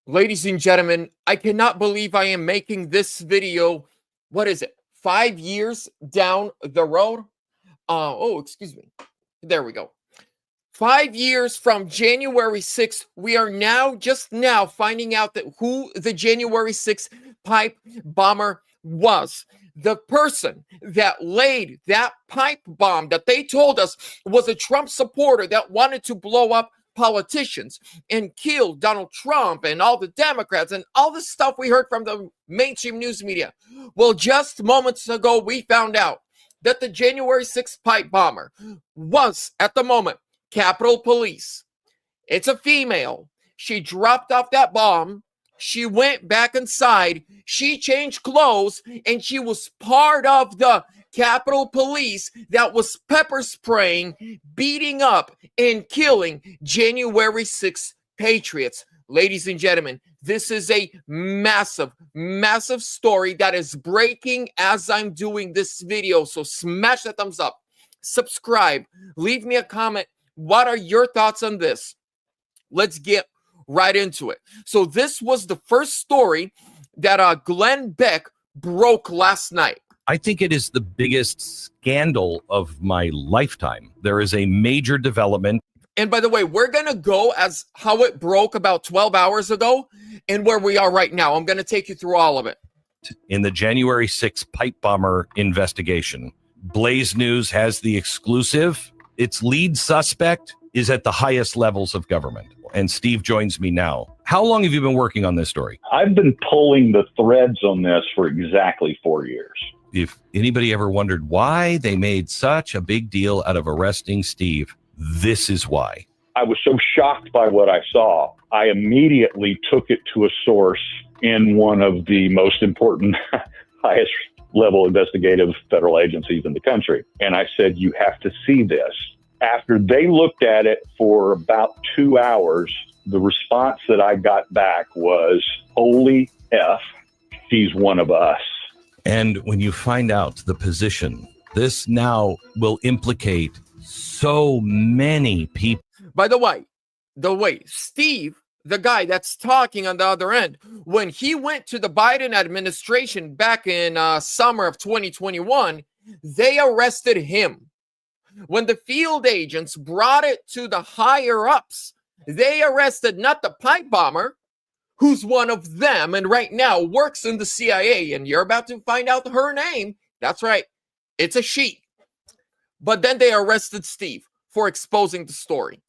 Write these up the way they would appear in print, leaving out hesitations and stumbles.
Ladies and gentlemen, I cannot believe I am making this video. What is it? 5 years down the road? Excuse me. There we go. 5 years from January 6th, we are just now finding out that who the January 6th pipe bomber was. The person that laid that pipe bomb that they told us was a Trump supporter that wanted to blow up politicians and kill Donald Trump and all the Democrats and all the stuff we heard from the mainstream news media. Well, just moments ago, we found out that the January 6th pipe bomber was, at the moment, Capitol Police. It's a female. She dropped off that bomb. She went back inside. She changed clothes, and she was part of the Capitol Police that was pepper spraying, beating up, and killing January 6th patriots. Ladies and gentlemen, this is a massive, massive story that is breaking as I'm doing this video. So smash that thumbs up, subscribe, leave me a comment. What are your thoughts on this? Let's get right into it. So this was the first story that Glenn Beck broke last night. I think it is the biggest scandal of my lifetime. There is a major development. And by the way, we're going to go as how it broke about 12 hours ago and where we are right now. I'm going to take you through all of it. In the January 6th pipe bomber investigation, Blaze News has the exclusive. Its lead suspect is at the highest levels of government. And Steve joins me now. How long have you been working on this story? I've been pulling the threads on this for exactly 4 years. If anybody ever wondered why they made such a big deal out of arresting Steve, this is why. I was so shocked by what I saw, I immediately took it to a source in one of the most important, highest level investigative federal agencies in the country. And I said, you have to see this. After they looked at it for about 2 hours, the response that I got back was, holy F, she's one of us. And when you find out the position, this now will implicate so many people. By the way, Steve, the guy that's talking on the other end, when he went to the Biden administration back in summer of 2021, they arrested him. When the field agents brought it to the higher ups, they arrested not the pipe bomber, who's one of them and right now works in the CIA, and you're about to find out her name. That's right, it's a she. But then they arrested Steve for exposing the story.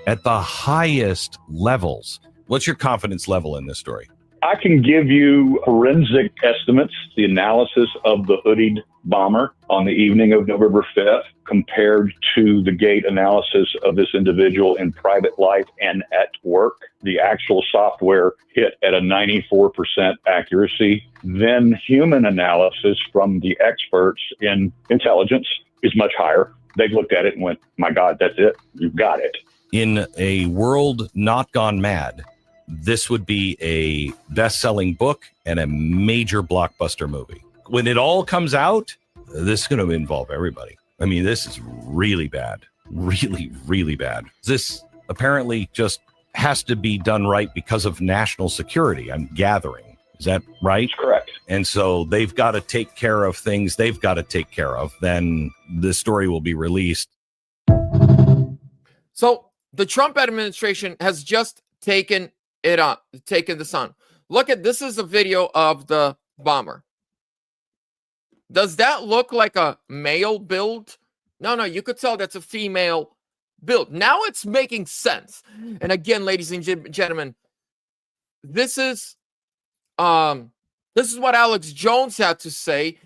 At the highest levels. What's your confidence level in this story? I can give you forensic estimates, the analysis of the hoodied bomber on the evening of November 5th compared to the gait analysis of this individual in private life and at work. The actual software hit at a 94% accuracy. Then human analysis from the experts in intelligence is much higher. They looked at it and went, my God, that's it. You've got it. In a world not gone mad, this would be a best-selling book and a major blockbuster movie. When it all comes out, this is going to involve everybody. I mean, this is really bad. Really, really bad. This apparently just has to be done right because of national security, I'm gathering. Is that right? That's correct. And so they've got to take care of things they've got to take care of. Then this story will be released. So the Trump administration has just taken this on. Look at this is a video of the bomber. Does that look like a male build? No, you could tell that's a female build. Now it's making sense. And again, ladies and gentlemen, this is what Alex Jones had to say.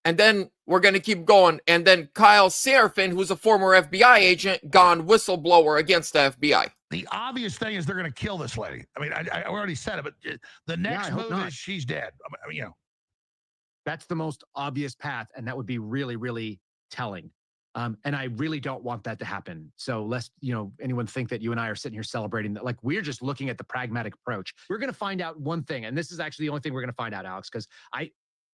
And then we're going to keep going. And then Kyle Serafin, who's a former FBI agent, gone whistleblower against the FBI. The obvious thing is they're going to kill this lady. I mean, I already said it, but the next move is she's dead. I mean, that's the most obvious path, and that would be really, really telling. And I really don't want that to happen. So lest, anyone think that you and I are sitting here celebrating that. Like, we're just looking at the pragmatic approach. We're going to find out one thing, and this is actually the only thing we're going to find out, Alex, because I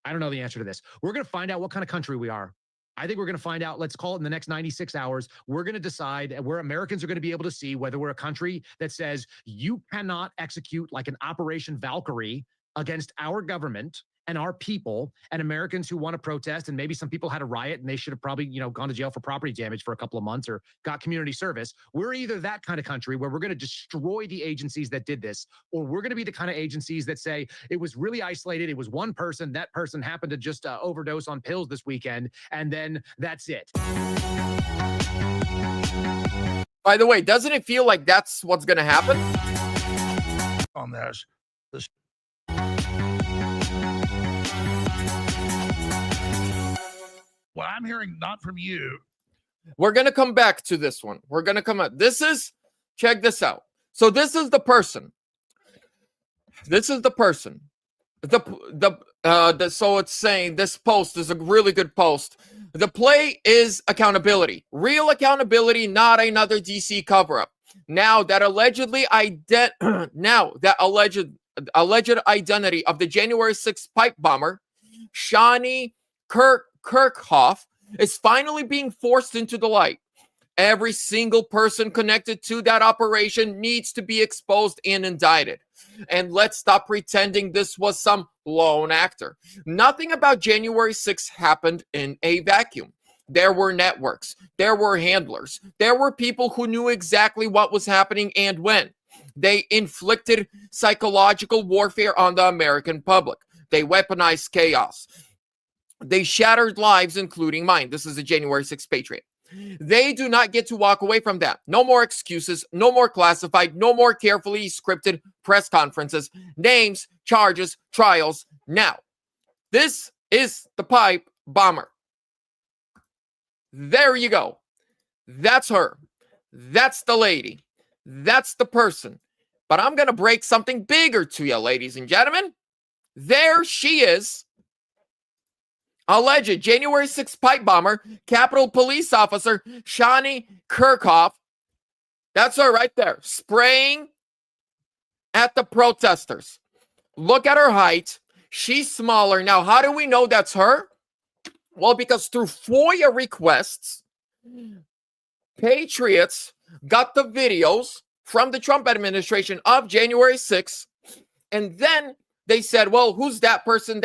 don't know the answer to this. We're going to find out what kind of country we are I think we're going to find out, let's call it in the next 96 hours. We're going to decide where Americans are going to be able to see whether we're a country that says you cannot execute like an Operation Valkyrie against our government and our people and Americans who want to protest. And maybe some people had a riot and they should have probably, gone to jail for property damage for a couple of months or got community service. We're either that kind of country where we're going to destroy the agencies that did this, or we're going to be the kind of agencies that say it was really isolated. It was one person. That person happened to just overdose on pills this weekend. And then that's it. By the way, doesn't it feel like that's what's going to happen? On this. What I'm hearing, not from you. We're going to come back to this one. We're going to come out. Check this out. So this is the person. So it's saying this post is a really good post. The play is accountability. Real accountability, not another DC cover-up. Now that alleged identity of the January 6th pipe bomber, Shawnee Kirkhoff, is finally being forced into the light. Every single person connected to that operation needs to be exposed and indicted. And let's stop pretending this was some lone actor. Nothing about January 6th happened in a vacuum. There were networks, there were handlers, there were people who knew exactly what was happening and when. They inflicted psychological warfare on the American public. They weaponized chaos. They shattered lives, including mine. This is a January 6th patriot. They do not get to walk away from that. No more excuses, no more classified, no more carefully scripted press conferences, names, charges, trials. Now, this is the pipe bomber. There you go. That's her. That's the lady. That's the person. But I'm going to break something bigger to you, ladies and gentlemen. There she is. Alleged January 6th pipe bomber, Capitol Police Officer Shawnee Kirkhoff. That's her right there, spraying at the protesters. Look at her height. She's smaller. Now, how do we know that's her? Well, because through FOIA requests, patriots got the videos from the Trump administration of January 6th, and then they said, well, who's that person,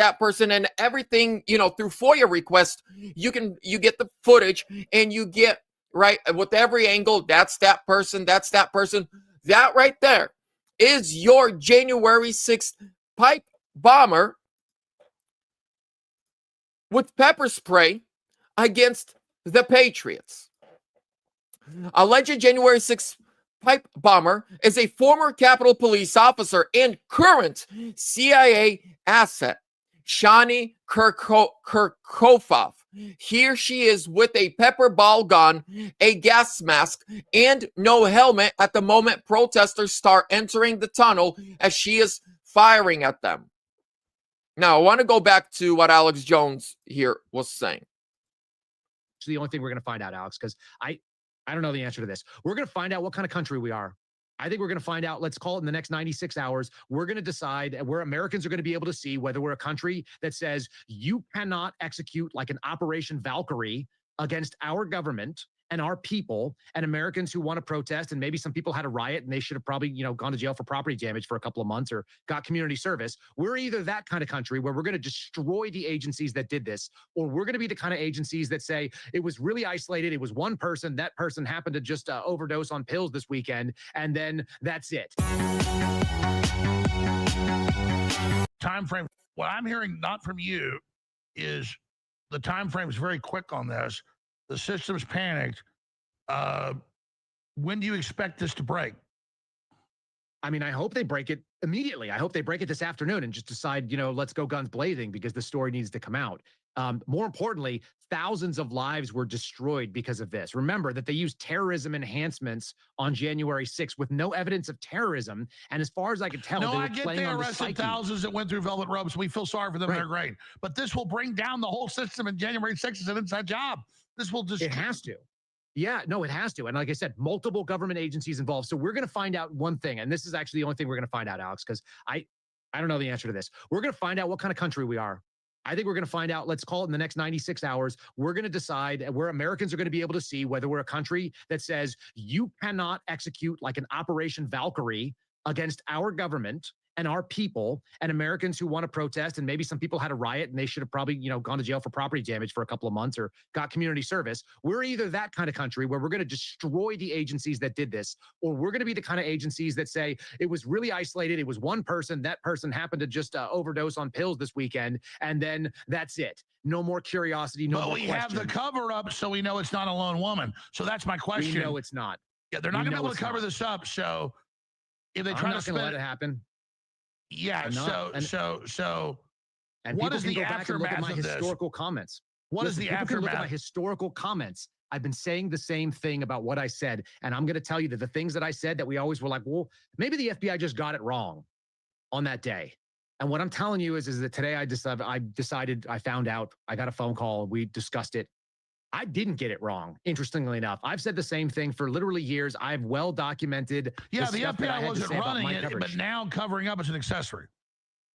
and everything, through FOIA request, you get the footage and you get, right, with every angle, that's that person. That right there is your January 6th pipe bomber with pepper spray against the patriots. Alleged January 6th pipe bomber is a former Capitol Police officer and current CIA asset, Shawnee Kirkhoff. Here she is with a pepper ball gun, a gas mask, and no helmet at the moment protesters start entering the tunnel as she is firing at them. Now, I want to go back to what Alex Jones here was saying. It's the only thing we're going to find out, Alex, because I don't know the answer to this. We're going to find out what kind of country we are. I think we're going to find out, let's call it in the next 96 hours. We're going to decide where Americans are going to be able to see whether we're a country that says you cannot execute like an Operation Valkyrie against our government and our people and Americans who want to protest. And maybe some people had a riot and they should have probably, gone to jail for property damage for a couple of months or got community service. We're either that kind of country where we're going to destroy the agencies that did this, or we're going to be the kind of agencies that say it was really isolated. It was one person. That person happened to just overdose on pills this weekend. And then that's it. Time frame. What I'm hearing, not from you, is the time frame is very quick on this. The system's panicked. When do you expect this to break? I mean, I hope they break it immediately. I hope they break it this afternoon and just decide, let's go guns blazing because the story needs to come out. More importantly, thousands of lives were destroyed because of this. Remember that they used terrorism enhancements on January 6th with no evidence of terrorism. And as far as I can tell, no, they were I get playing they on arrested thousands that went through velvet ropes. We feel sorry for them. Right. They're great. But this will bring down the whole system, and January 6th is an inside job. This will just... It has to. Yeah, no, it has to. And like I said, multiple government agencies involved. So we're going to find out one thing. And this is actually the only thing we're going to find out, Alex, because I don't know the answer to this. We're going to find out what kind of country we are. I think we're going to find out, let's call it in the next 96 hours. We're going to decide where Americans are going to be able to see whether we're a country that says you cannot execute like an Operation Valkyrie against our government and our people and Americans who want to protest. And maybe some people had a riot and they should have probably, gone to jail for property damage for a couple of months or got community service. We're either that kind of country where we're going to destroy the agencies that did this, or we're going to be the kind of agencies that say it was really isolated. It was one person. That person happened to just overdose on pills this weekend. And then that's it. No more curiosity. No more questions. Have the cover up so we know it's not a lone woman. So that's my question. We know it's not. Yeah, they're not going to be able to cover this up. So if they try to spin, let it happen. Yeah. So and what is the aftermath of my historical comments? What is the aftermath? Look at my historical comments. I've been saying the same thing about what I said, and I'm going to tell you that the things that I said that we always were like, well, maybe the FBI just got it wrong on that day. And what I'm telling you is that today I decided, I found out, I got a phone call, we discussed it. I didn't get it wrong. Interestingly enough, I've said the same thing for literally years. I've well documented. Yeah, the FBI wasn't running it, but now covering up is an accessory.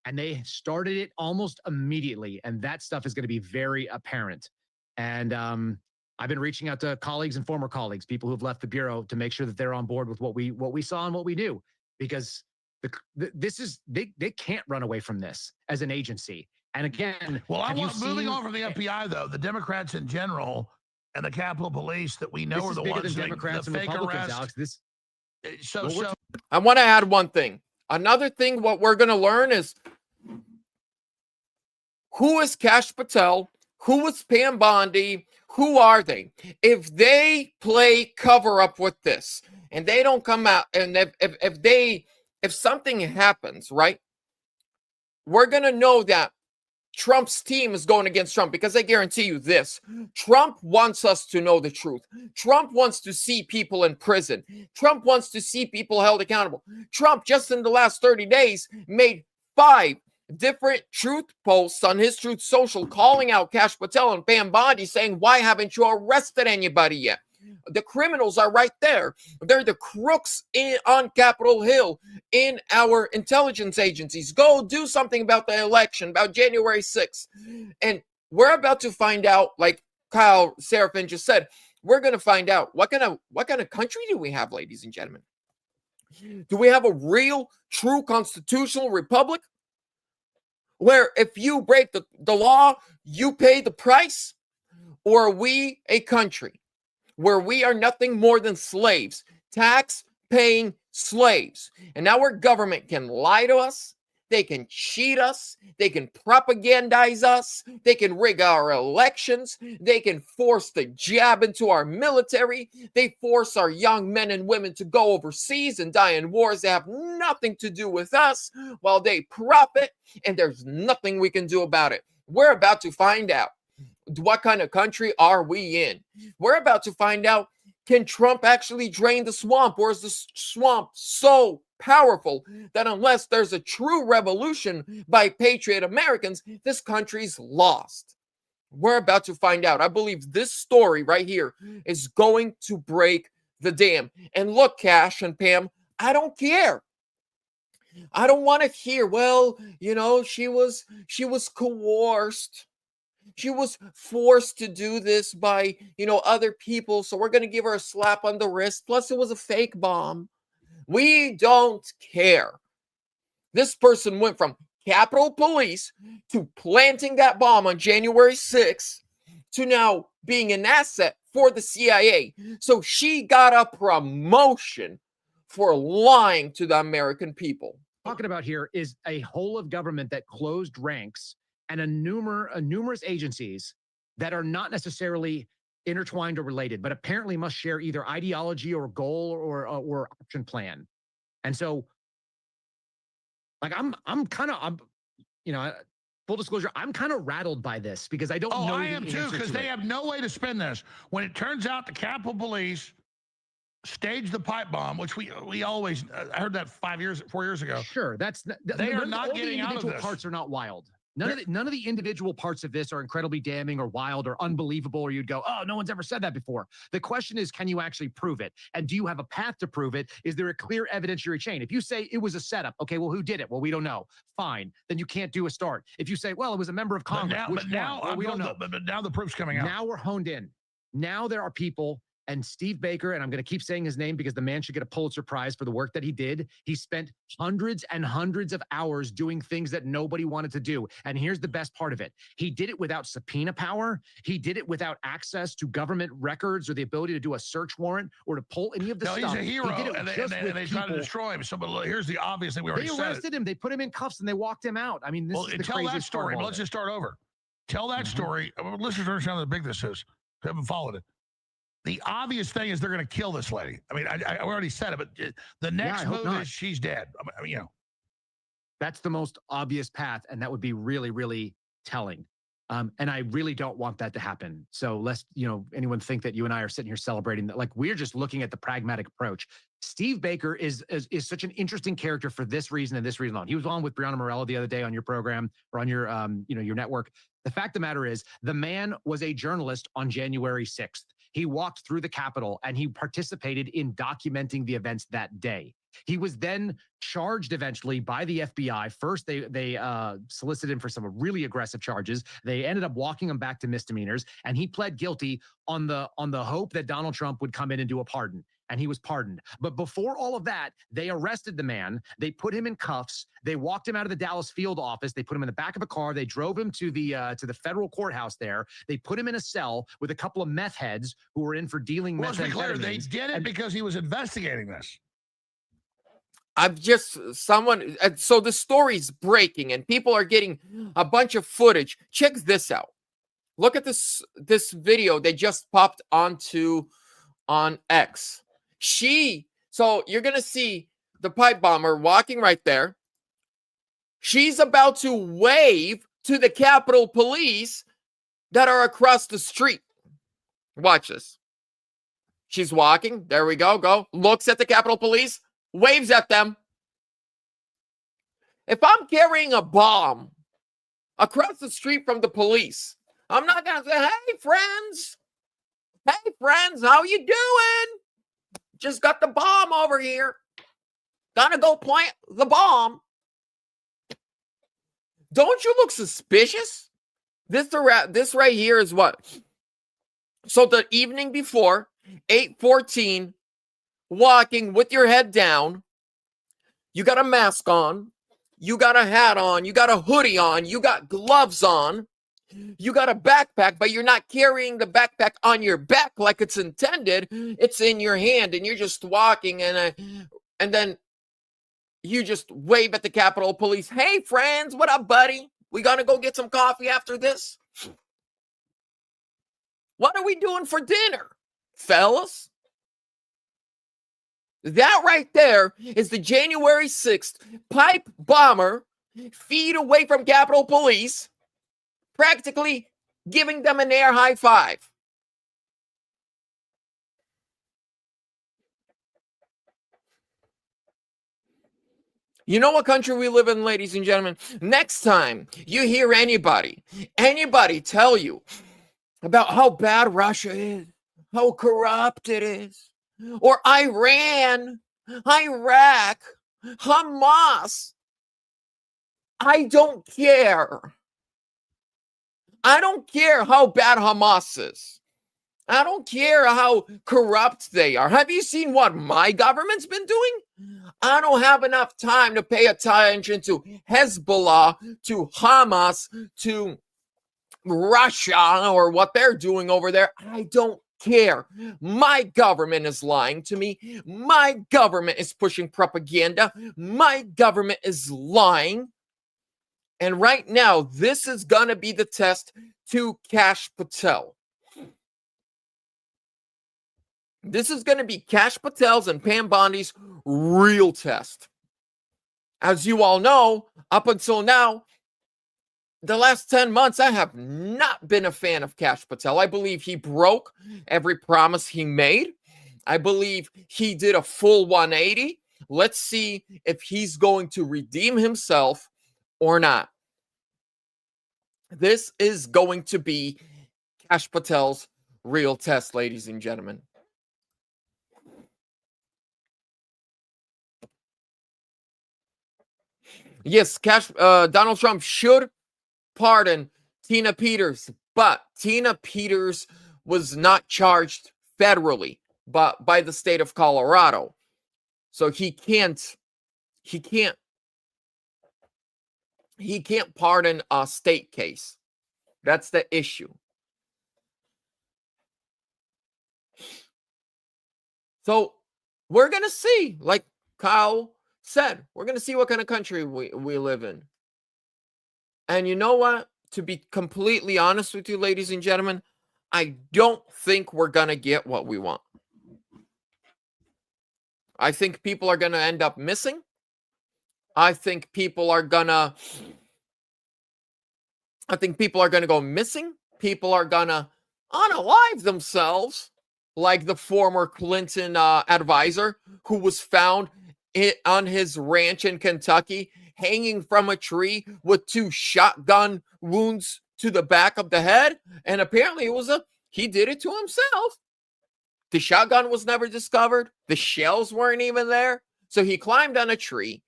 And they started it almost immediately. And that stuff is going to be very apparent. And I've been reaching out to colleagues and former colleagues, people who've left the Bureau, to make sure that they're on board with what we saw and what we do. Because they can't run away from this as an agency. And again, well, I want moving on from the FBI, though, the Democrats in general and the Capitol Police that we know are the ones that Democrats and Republicans, Alex. I want to add one thing. Another thing, what we're going to learn is who is Kash Patel? Who is Pam Bondi? Who are they? If they play cover up with this and they don't come out, and if something happens, right, we're going to know that Trump's team is going against Trump, because I guarantee you this: Trump wants us to know the truth. Trump wants to see people in prison. Trump wants to see people held accountable. Trump, just in the last 30 days, made 5 different truth posts on his Truth Social calling out Kash Patel and Pam Bondi, saying, why haven't you arrested anybody yet? The criminals are right there. They're the crooks on Capitol Hill, in our intelligence agencies. Go do something about the election, about January 6th. And we're about to find out, like Kyle Seraphin just said, we're going to find out what kind of country do we have, ladies and gentlemen? Do we have a real, true constitutional republic where if you break the law, you pay the price? Or are we a country where we are nothing more than slaves, tax-paying slaves? And now our government can lie to us, they can cheat us, they can propagandize us, they can rig our elections, they can force the jab into our military, they force our young men and women to go overseas and die in wars that have nothing to do with us, while they profit, and there's nothing we can do about it. We're about to find out. What kind of country are we in? We're about to find out, can Trump actually drain the swamp, or is the swamp so powerful that unless there's a true revolution by patriot Americans, this country's lost? We're about to find out. I believe this story right here is going to break the dam. And look, Kash and Pam, I don't care. I don't want to hear, well, she was coerced. She was forced to do this by, other people. So we're going to give her a slap on the wrist. Plus, it was a fake bomb. We don't care. This person went from Capitol Police to planting that bomb on January 6th to now being an asset for the CIA. So she got a promotion for lying to the American people. Talking about here is a whole of government that closed ranks, and a numerous agencies that are not necessarily intertwined or related, but apparently must share either ideology or goal or action plan. And so, like, I'm full disclosure, I'm kind of rattled by this, because I don't know. I am too, because they have no way to spin this. When it turns out the Capitol Police staged the pipe bomb, which we always I heard that 4 years ago. Sure, they are not getting out of this. Parts are not wild. None of the individual parts of this are incredibly damning or wild or unbelievable, or you'd go, oh, no one's ever said that before. The question is, can you actually prove it? And do you have a path to prove it? Is there a clear evidentiary chain? If you say it was a setup, okay, well, who did it? Well, we don't know. Fine. Then you can't do a start. If you say, well, it was a member of Congress, but now, well, we don't know. But now the proof's coming out. Now we're honed in. Now there are people, and Steve Baker, and I'm going to keep saying his name because the man should get a Pulitzer Prize for the work that he did. He spent hundreds and hundreds of hours doing things that nobody wanted to do. And here's the best part of it. He did it without subpoena power. He did it without access to government records or the ability to do a search warrant or to pull any of the stuff. He's a hero, He did it and they tried to destroy him. So, but look, here's the obvious thing. We already said. They arrested him. They put him in cuffs and they walked him out. I mean, this is the tell that story. But let's just just start over. Tell that story. Listeners understand how big this is. Who haven't followed it. The obvious thing is they're going to kill this lady. I mean, I already said it, but the next move is she's dead. I mean, that's the most obvious path, and that would be really, really telling. And I really don't want that to happen. So lest anyone think that you and I are sitting here celebrating that. Like, we're just looking at the pragmatic approach. Steve Baker is such an interesting character for this reason and this reason alone. He was on with Brianna Morello the other day on your program or on your your network. The fact of the matter is, the man was a journalist on January 6th. He walked through the Capitol and he participated in documenting the events that day. He was then charged eventually by the FBI. First, they solicited him for some really aggressive charges. They ended up walking him back to misdemeanors, and he pled guilty on the hope that Donald Trump would come in and do a pardon. And he was pardoned. But before all of that, they arrested the man. They put him in cuffs. They walked him out of the Dallas field office. They put him in the back of a car. They drove him to the federal courthouse there. They put him in a cell with a couple of meth heads who were in for dealing methamphetamines. Let's be clear, they did it because he was investigating this. So the story's breaking and people are getting a bunch of footage. Check this out. Look at this video they just popped on X. So you're going to see the pipe bomber walking right there. She's about to wave to the Capitol Police that are across the street. Watch this. She's walking. There we go. Go. Looks at the Capitol Police. Waves at them. If I'm carrying a bomb across the street from the police, I'm not going to say, hey, friends. Hey, friends, how you doing? Just got the bomb over here. Gonna go plant the bomb. Don't you look suspicious? This right here is what? So the evening before, 8:14, walking with your head down. You got a mask on. You got a hat on. You got a hoodie on. You got gloves on. You got a backpack, but you're not carrying the backpack on your back like it's intended. It's in your hand, and you're just walking, and then you just wave at the Capitol Police. Hey, friends, what up, buddy? We gonna go get some coffee after this? What are we doing for dinner, fellas? That right there is the January 6th pipe bomber, feet away from Capitol Police, practically giving them an air high five. You know what country we live in, ladies and gentlemen? Next time you hear anybody tell you about how bad Russia is, how corrupt it is, or Iran, Iraq, Hamas, I don't care. I don't care how bad Hamas is. I don't care how corrupt they are. Have you seen what my government's been doing? I don't have enough time to pay attention to Hezbollah, to Hamas, to Russia, or what they're doing over there. I don't care. My government is lying to me. My government is pushing propaganda. My government is lying. And right now, this is going to be the test to Kash Patel. This is going to be Kash Patel's and Pam Bondi's real test. As you all know, up until now, the last 10 months, I have not been a fan of Kash Patel. I believe he broke every promise he made. I believe he did a full 180. Let's see if he's going to redeem himself or not. This is going to be Kash Patel's real test, ladies and gentlemen. Yes, Donald Trump should pardon Tina Peters, but Tina Peters was not charged federally, but by the state of Colorado. So he can't pardon a state case. That's the issue. So we're going to see, like Kyle said, we're going to see what kind of country we live in. And you know what? To be completely honest with you, ladies and gentlemen, I don't think we're going to get what we want. I think people are going to end up missing. I think people are going to go missing. People are going to unalive themselves, like the former Clinton advisor who was found on his ranch in Kentucky, hanging from a tree with 2 shotgun wounds to the back of the head. And apparently he did it to himself. The shotgun was never discovered. The shells weren't even there. So he climbed on a tree,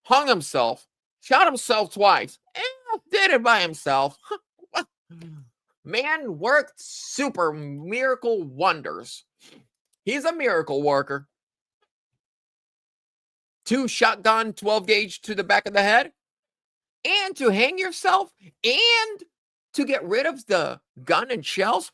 hung himself, shot himself twice, and did it by himself. Man worked super miracle wonders. He's a miracle worker. 2 shotgun 12 gauge to the back of the head, and to hang yourself, and to get rid of the gun and shells.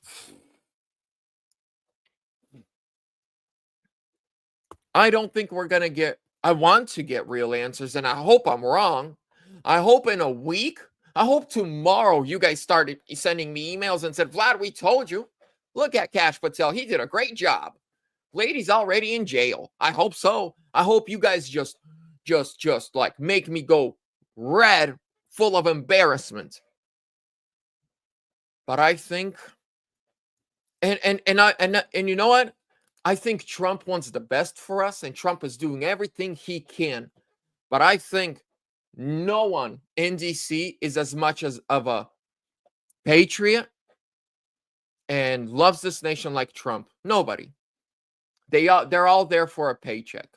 I don't think we're going to get, I want to get real answers, and I hope I'm wrong. I hope in a week, I hope tomorrow you guys started sending me emails and said, Vlad, we told you. Look at Kash Patel. He did a great job. Lady's already in jail. I hope so. I hope you guys just like make me go red, full of embarrassment. But I think, and you know what? I think Trump wants the best for us, and Trump is doing everything he can. But I think no one in DC is as much as of a patriot and loves this nation like Trump. Nobody. They're all there for a paycheck.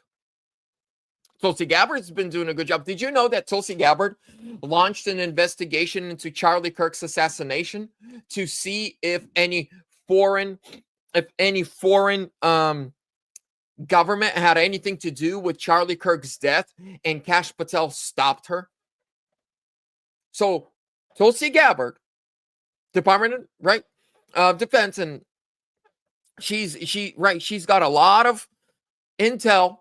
Tulsi Gabbard's been doing a good job. Did you know that Tulsi Gabbard launched an investigation into Charlie Kirk's assassination to see if any foreign government had anything to do with Charlie Kirk's death, and Kash Patel stopped her? So Tulsi Gabbard, Department of Defense, and she's got a lot of intel.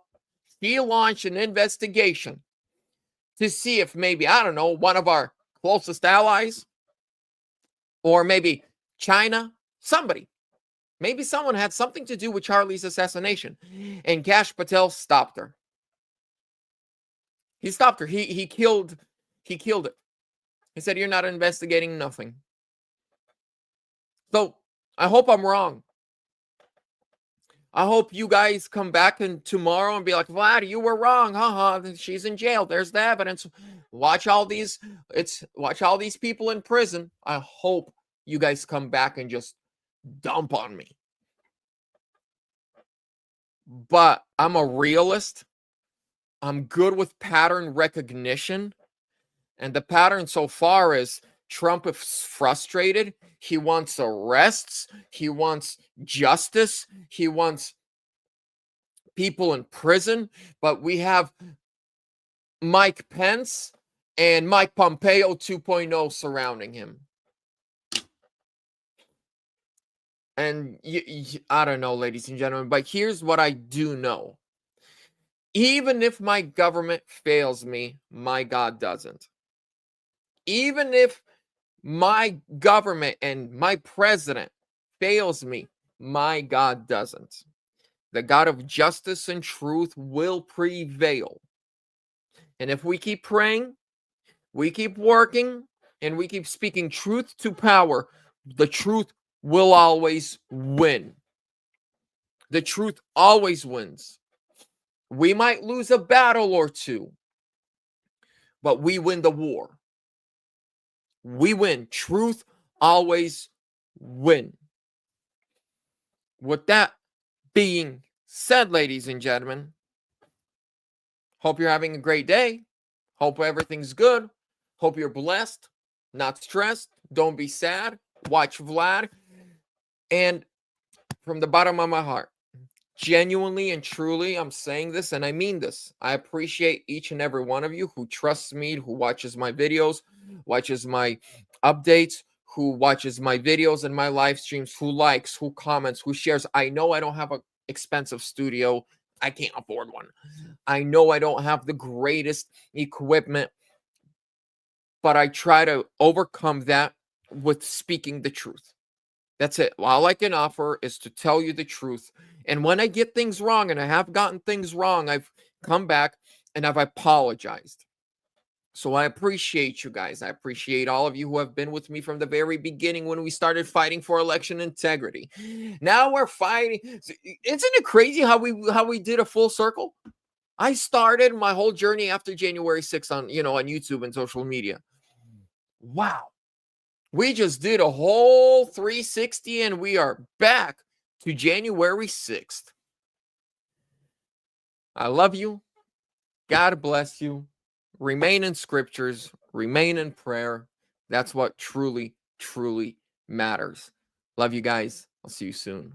She launched an investigation to see if maybe, I don't know, one of our closest allies, or maybe China, maybe someone had something to do with Charlie's assassination. And Kash Patel stopped her. He stopped her. He killed it. He said, you're not investigating nothing. So I hope I'm wrong. I hope you guys come back tomorrow and be like, Vlad, you were wrong. She's in jail. There's the evidence. Watch all these people in prison. I hope you guys come back and just dump on me. But I'm a realist. I'm good with pattern recognition. And the pattern so far is Trump is frustrated. He wants arrests. He wants justice. He wants people in prison. But we have Mike Pence and Mike Pompeo 2.0 surrounding him. And I don't know, ladies and gentlemen, but here's what I do know. Even if my government fails me, my God doesn't. Even if my government and my president fails me, my God doesn't. The God of justice and truth will prevail. And if we keep praying, we keep working, and we keep speaking truth to power, the truth will always win. The truth always wins. We might lose a battle or two, but we win the war. we win. Truth always win. With that being said, ladies and gentlemen, hope you're having a great day. Hope everything's good. Hope you're blessed, not stressed. Don't be sad. Watch Vlad. And from the bottom of my heart, genuinely and truly, I'm saying this and I mean this. I appreciate each and every one of you who trusts me, who watches my videos, watches my updates, who watches my videos and my live streams, who likes, who comments, who shares. I know I don't have an expensive studio. I can't afford one. I know I don't have the greatest equipment, but I try to overcome that with speaking the truth. That's it. All I can offer is to tell you the truth. And when I get things wrong, and I have gotten things wrong, I've come back and I've apologized. So I appreciate you guys. I appreciate all of you who have been with me from the very beginning when we started fighting for election integrity. Now we're fighting. Isn't it crazy how we did a full circle? I started my whole journey after January 6th on YouTube and social media. Wow. We just did a whole 360 and we are back to January 6th. I love you. God bless you. Remain in scriptures. Remain in prayer. That's what truly, truly matters. Love you guys. I'll see you soon.